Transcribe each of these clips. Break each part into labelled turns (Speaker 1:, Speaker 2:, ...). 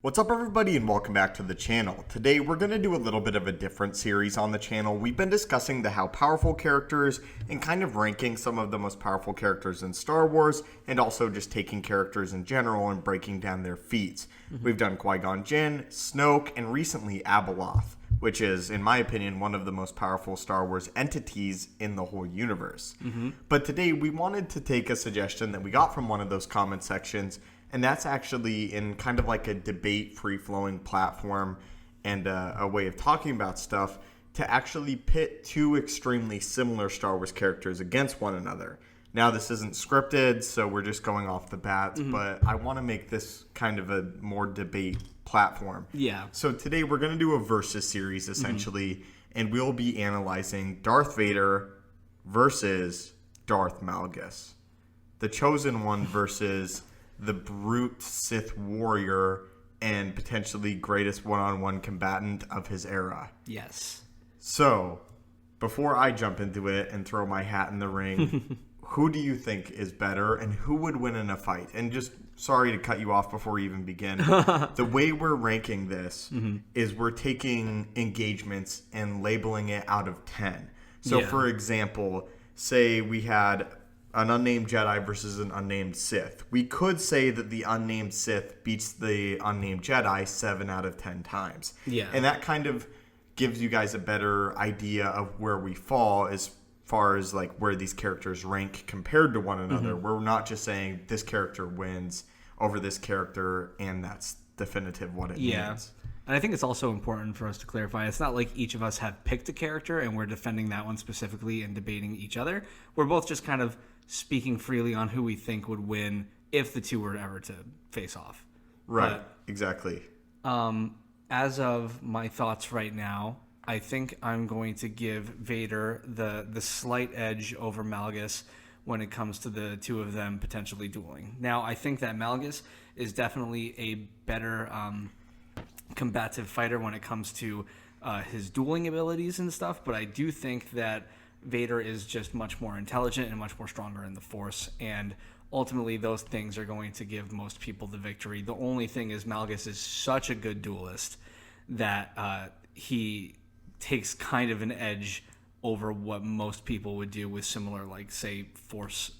Speaker 1: What's up, everybody, and welcome back to the channel. Today we're going to do a little bit of a different series on the channel. We've been discussing the how powerful characters and kind of ranking some of the most powerful characters in Star Wars, and also just taking characters in general and breaking down their feats. We've done Qui-Gon Jinn, Snoke, and recently Abeloth, which is, in my opinion, one of the most powerful Star Wars entities in the whole universe. But today we wanted to take a suggestion that we got from one of those comment sections, and that's actually in kind of like a debate, free-flowing platform and a way of talking about stuff to actually pit two extremely similar Star Wars characters against one another. Now, this isn't scripted, so we're just going off the bat, but I want to make this kind of a more debate platform.
Speaker 2: Yeah.
Speaker 1: So today we're going to do a versus series, essentially, and we'll be analyzing Darth Vader versus Darth Malgus. The Chosen One versus the brute Sith warrior and potentially greatest one-on-one combatant of his era.
Speaker 2: Yes.
Speaker 1: So, before I jump into it and throw my hat in the ring, who do you think is better and who would win in a fight? And just, sorry to cut you off before we even begin. The way we're ranking this is we're taking engagements and labeling it out of 10. So, for example, say we had an unnamed Jedi versus an unnamed Sith. We could say that the unnamed Sith beats the unnamed Jedi 7 out of 10 times.
Speaker 2: Yeah.
Speaker 1: And that kind of gives you guys a better idea of where we fall as far as like where these characters rank compared to one another. We're not just saying this character wins over this character and that's definitive what it means.
Speaker 2: And I think it's also important for us to clarify, it's not like each of us have picked a character and we're defending that one specifically and debating each other. We're both just kind of speaking freely on who we think would win if the two were ever to face off.
Speaker 1: Right, exactly.
Speaker 2: As of my thoughts right now, I think I'm going to give Vader the slight edge over Malgus when it comes to the two of them potentially dueling. Now, I think that Malgus is definitely a better combative fighter when it comes to his dueling abilities and stuff, but I do think that Vader is just much more intelligent and much more stronger in the Force, and ultimately those things are going to give most people the victory. The only thing is Malgus is such a good duelist that he takes kind of an edge over what most people would do with similar, like, say, Force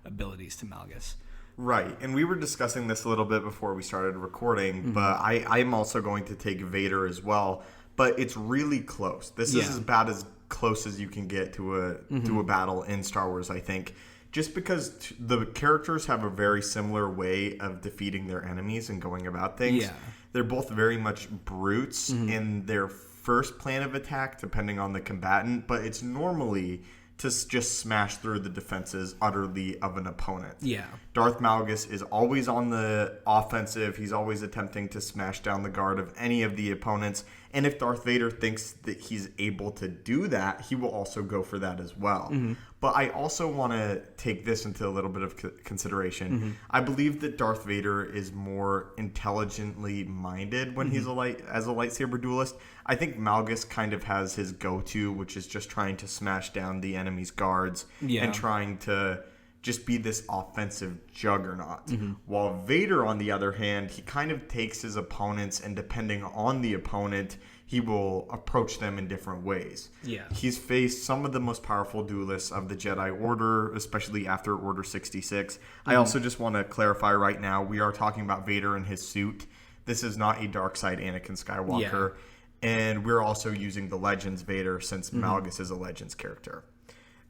Speaker 2: abilities to Malgus.
Speaker 1: Right, and we were discussing this a little bit before we started recording, but I'm also going to take Vader as well, but it's really close. This is about as close as you can get to a battle in Star Wars, I think, just because the characters have a very similar way of defeating their enemies and going about things.
Speaker 2: Yeah.
Speaker 1: They're both very much brutes in their first plan of attack, depending on the combatant, but it's normally to just smash through the defenses utterly of an opponent.
Speaker 2: Yeah.
Speaker 1: Darth Malgus is always on the offensive. He's always attempting to smash down the guard of any of the opponents. And if Darth Vader thinks that he's able to do that, he will also go for that as well. But I also want to take this into a little bit of consideration. I believe that Darth Vader is more intelligently minded when he's as a lightsaber duelist. I think Malgus kind of has his go-to, which is just trying to smash down the enemy's guards and trying to just be this offensive juggernaut. While Vader, on the other hand, he kind of takes his opponents, and depending on the opponent, he will approach them in different ways.
Speaker 2: Yeah.
Speaker 1: He's faced some of the most powerful duelists of the Jedi Order, especially after Order 66. I also just want to clarify right now, we are talking about Vader in his suit. This is not a dark side Anakin Skywalker. And we're also using the Legends Vader since Malgus is a Legends character.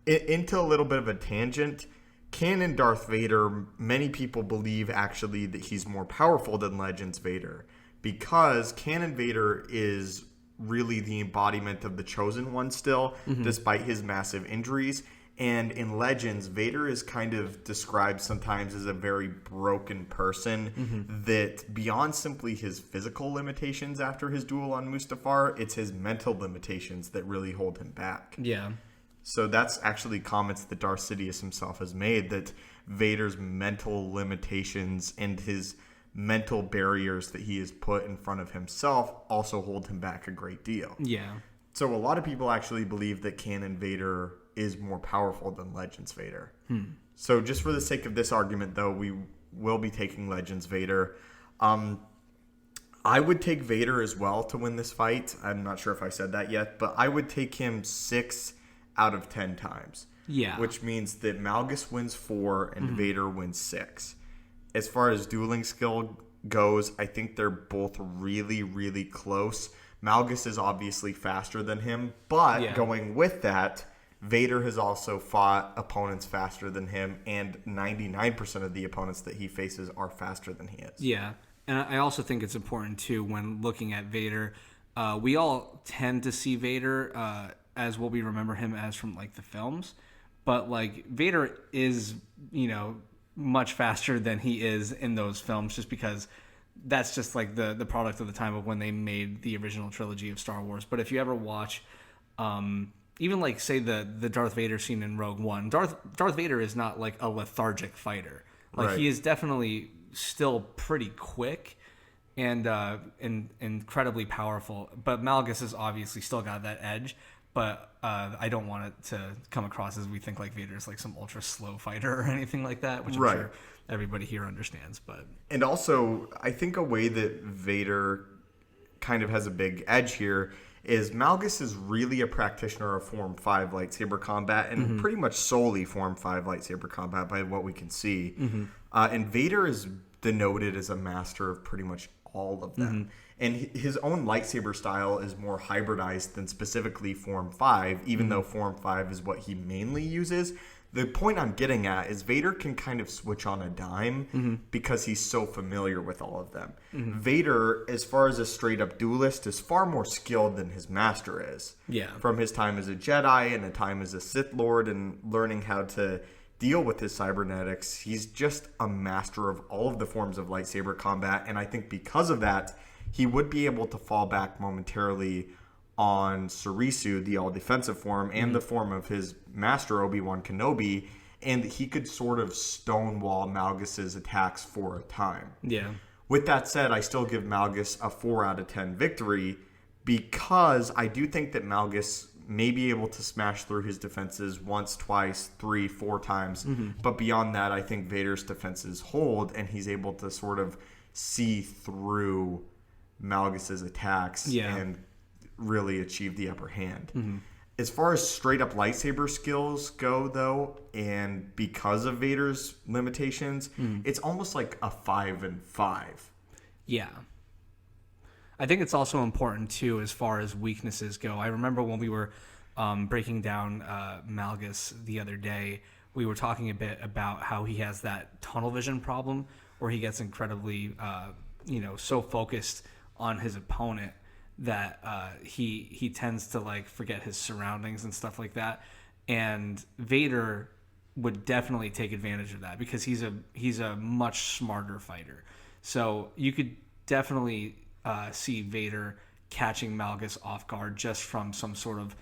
Speaker 1: Into a little bit of a tangent, canon Darth Vader, many people believe actually that he's more powerful than Legends Vader, because canon Vader is really the embodiment of the Chosen One still, despite his massive injuries. And in Legends, Vader is kind of described sometimes as a very broken person that beyond simply his physical limitations after his duel on Mustafar, it's his mental limitations that really hold him back.
Speaker 2: Yeah.
Speaker 1: So that's actually comments that Darth Sidious himself has made, that Vader's mental limitations and his mental barriers that he has put in front of himself also hold him back a great deal.
Speaker 2: Yeah.
Speaker 1: So a lot of people actually believe that canon Vader is more powerful than Legends Vader. So just for the sake of this argument, though, we will be taking Legends Vader. I would take Vader as well to win this fight. I'm not sure if I said that yet, but I would take him 6 out of 10 times.
Speaker 2: Yeah.
Speaker 1: Which means that Malgus wins 4 and Vader wins 6. As far as dueling skill goes, I think they're both really, really close. Malgus is obviously faster than him, but going with that, Vader has also fought opponents faster than him, and 99% of the opponents that he faces are faster than he is.
Speaker 2: Yeah. And I also think it's important, too, when looking at Vader, we all tend to see Vader as what we remember him as from, like, the films. But, like, Vader is, you know, much faster than he is in those films just because that's just, like, the product of the time of when they made the original trilogy of Star Wars. But if you ever watch, even, like, say, the Darth Vader scene in Rogue One, Darth Vader is not, like, a lethargic fighter. Like, he is definitely still pretty quick and incredibly powerful, but Malgus has obviously still got that edge. But I don't want it to come across as we think like Vader's like some ultra slow fighter or anything like that, which I'm sure everybody here understands. And
Speaker 1: also, I think a way that Vader kind of has a big edge here is Malgus is really a practitioner of Form 5 lightsaber combat and pretty much solely Form 5 lightsaber combat by what we can see. And Vader is denoted as a master of pretty much all of them. And his own lightsaber style is more hybridized than specifically Form 5, even though Form 5 is what he mainly uses. The point I'm getting at is Vader can kind of switch on a dime because he's so familiar with all of them. Vader, as far as a straight-up duelist, is far more skilled than his master is. From his time as a Jedi and a time as a Sith Lord and learning how to deal with his cybernetics, he's just a master of all of the forms of lightsaber combat. And I think because of that, he would be able to fall back momentarily on Surisu, the all-defensive form, and the form of his master, Obi-Wan Kenobi, and he could sort of stonewall Malgus's attacks for a time. With that said, I still give Malgus a 4 out of 10 victory because I do think that Malgus may be able to smash through his defenses once, twice, 3, 4 times. But beyond that, I think Vader's defenses hold, and he's able to sort of see through Malgus's attacks and really achieve the upper hand. As far as straight up lightsaber skills go, though, and because of Vader's limitations, it's almost like a 5 and 5.
Speaker 2: I think it's also important too as far as weaknesses go. I remember when we were breaking down Malgus the other day, we were talking a bit about how he has that tunnel vision problem where he gets incredibly so focused on his opponent that he tends to like forget his surroundings and stuff like that. And Vader would definitely take advantage of that because he's a much smarter fighter. So you could definitely see Vader catching Malgus off guard just from some sort of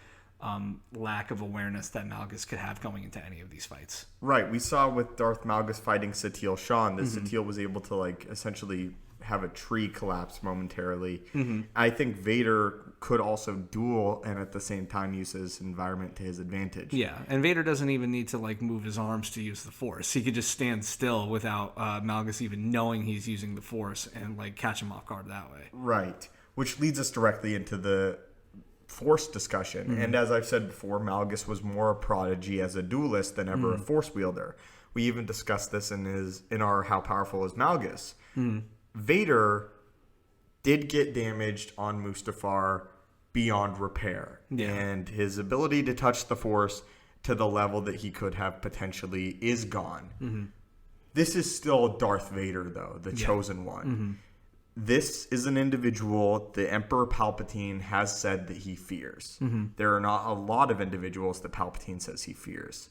Speaker 2: lack of awareness that Malgus could have going into any of these fights.
Speaker 1: Right. We saw with Darth Malgus fighting Satele Shan that Satele was able to like essentially have a tree collapse momentarily. I think Vader could also duel and at the same time use his environment to his advantage.
Speaker 2: And Vader doesn't even need to like move his arms to use the Force. He could just stand still without Malgus even knowing he's using the Force and like catch him off guard that way.
Speaker 1: Right. Which leads us directly into the Force discussion. And as I've said before, Malgus was more a prodigy as a duelist than ever a Force wielder. We even discussed this in our How Powerful is Malgus. Vader did get damaged on Mustafar beyond repair. And his ability to touch the Force to the level that he could have potentially is gone. This is still Darth Vader, though, the chosen one. This is an individual the Emperor Palpatine has said that he fears. There are not a lot of individuals that Palpatine says he fears.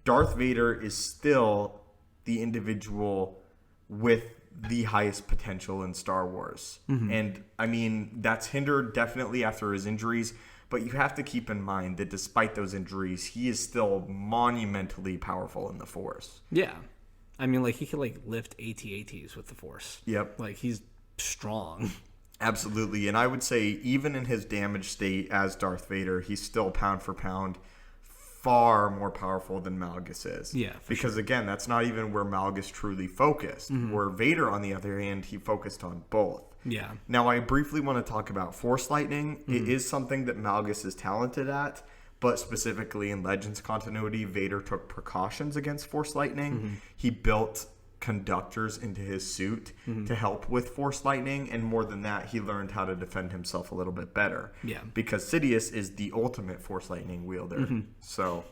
Speaker 1: Darth Vader is still the individual with the highest potential in Star Wars. And I mean, that's hindered definitely after his injuries, but you have to keep in mind that despite those injuries, he is still monumentally powerful in the Force.
Speaker 2: I mean, like he could like lift AT-ATs with the Force. Like he's strong.
Speaker 1: Absolutely. And I would say even in his damaged state as Darth Vader, he's still pound for pound far more powerful than Malgus is. Because again, that's not even where Malgus truly focused. Where Vader, on the other hand, he focused on both.
Speaker 2: Yeah.
Speaker 1: Now, I briefly want to talk about Force Lightning. It is something that Malgus is talented at, but specifically in Legends continuity, Vader took precautions against Force Lightning. He built conductors into his suit to help with Force Lightning, and more than that, he learned how to defend himself a little bit better.
Speaker 2: Yeah.
Speaker 1: Because Sidious is the ultimate Force Lightning wielder. So,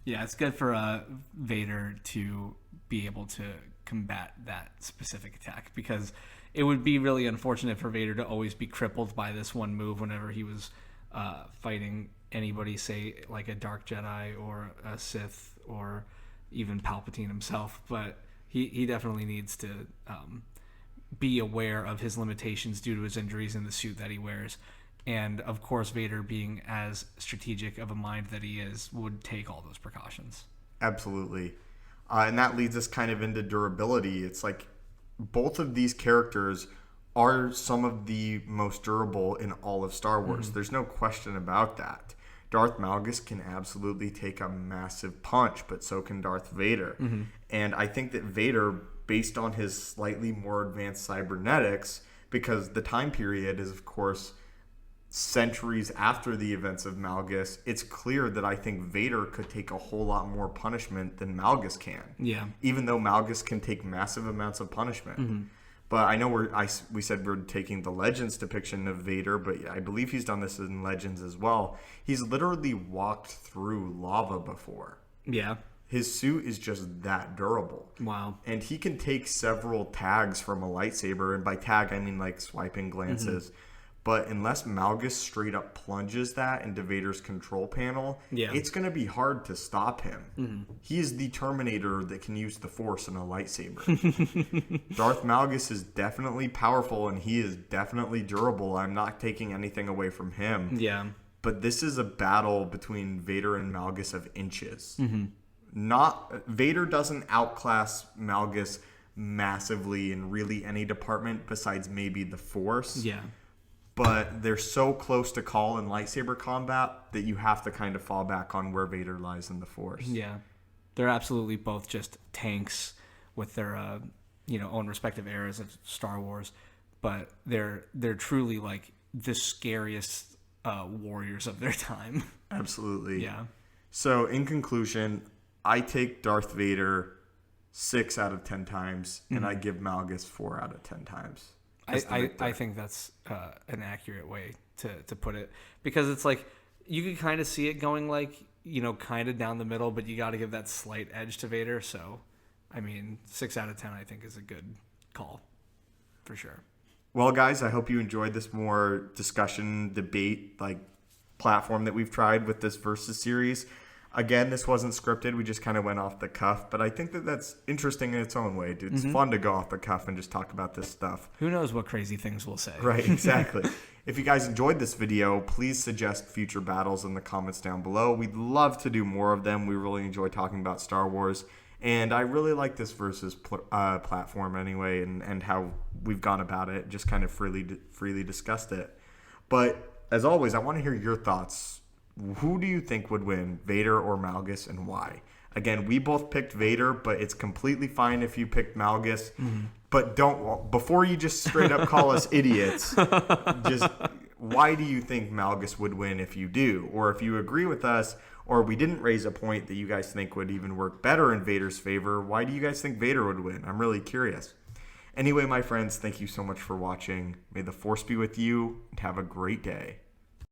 Speaker 2: yeah, it's good for Vader to be able to combat that specific attack, because it would be really unfortunate for Vader to always be crippled by this one move whenever he was fighting anybody, say like a Dark Jedi or a Sith or even Palpatine himself. But he definitely needs to be aware of his limitations due to his injuries in the suit that he wears. And of course, Vader, being as strategic of a mind that he is, would take all those precautions.
Speaker 1: absolutely. And that leads us kind of into durability. It's like both of these characters are some of the most durable in all of Star Wars. There's no question about that. Darth Malgus can absolutely take a massive punch, but so can Darth Vader. And I think that Vader, based on his slightly more advanced cybernetics, because the time period is, of course, centuries after the events of Malgus, it's clear that I think Vader could take a whole lot more punishment than Malgus can.
Speaker 2: Yeah.
Speaker 1: Even though Malgus can take massive amounts of punishment. But I know we said we're taking the Legends depiction of Vader, but I believe he's done this in Legends as well. He's literally walked through lava before.
Speaker 2: Yeah.
Speaker 1: His suit is just that durable.
Speaker 2: Wow.
Speaker 1: And he can take several tags from a lightsaber. And by tag, I mean like swiping glances. But unless Malgus straight up plunges that into Vader's control panel, it's going to be hard to stop him. He is the Terminator that can use the Force in a lightsaber. Darth Malgus is definitely powerful, and he is definitely durable. I'm not taking anything away from him.
Speaker 2: Yeah.
Speaker 1: But this is a battle between Vader and Malgus of inches. Vader doesn't outclass Malgus massively in really any department besides maybe the Force.
Speaker 2: Yeah.
Speaker 1: But they're so close to call in lightsaber combat that you have to kind of fall back on where Vader lies in the Force.
Speaker 2: Yeah. They're absolutely both just tanks with their own respective eras of Star Wars, but they're truly like the scariest warriors of their time.
Speaker 1: Absolutely.
Speaker 2: Yeah.
Speaker 1: So in conclusion, I take Darth Vader 6 out of 10 times, and I give Malgus 4 out of 10 times.
Speaker 2: I think that's an accurate way to put it, because it's like you can kind of see it going like, kind of down the middle, but you got to give that slight edge to Vader. So, I mean, 6 out of 10 I think is a good call for sure.
Speaker 1: Well, guys, I hope you enjoyed this more discussion, debate, platform that we've tried with this Versus series. Again, this wasn't scripted. We just kind of went off the cuff. But I think that that's interesting in its own way, dude. It's fun to go off the cuff and just talk about this stuff.
Speaker 2: Who knows what crazy things we'll say.
Speaker 1: Right, exactly. If you guys enjoyed this video, please suggest future battles in the comments down below. We'd love to do more of them. We really enjoy talking about Star Wars. And I really like this Versus platform anyway, and how we've gone about it. Just kind of freely discussed it. But as always, I want to hear your thoughts. Who do you think would win, Vader or Malgus, and why? Again, we both picked Vader, but it's completely fine if you picked Malgus. But before you just straight up call us idiots, just why do you think Malgus would win if you do? Or if you agree with us, or we didn't raise a point that you guys think would even work better in Vader's favor, why do you guys think Vader would win? I'm really curious. Anyway, my friends, thank you so much for watching. May the Force be with you, and have a great day.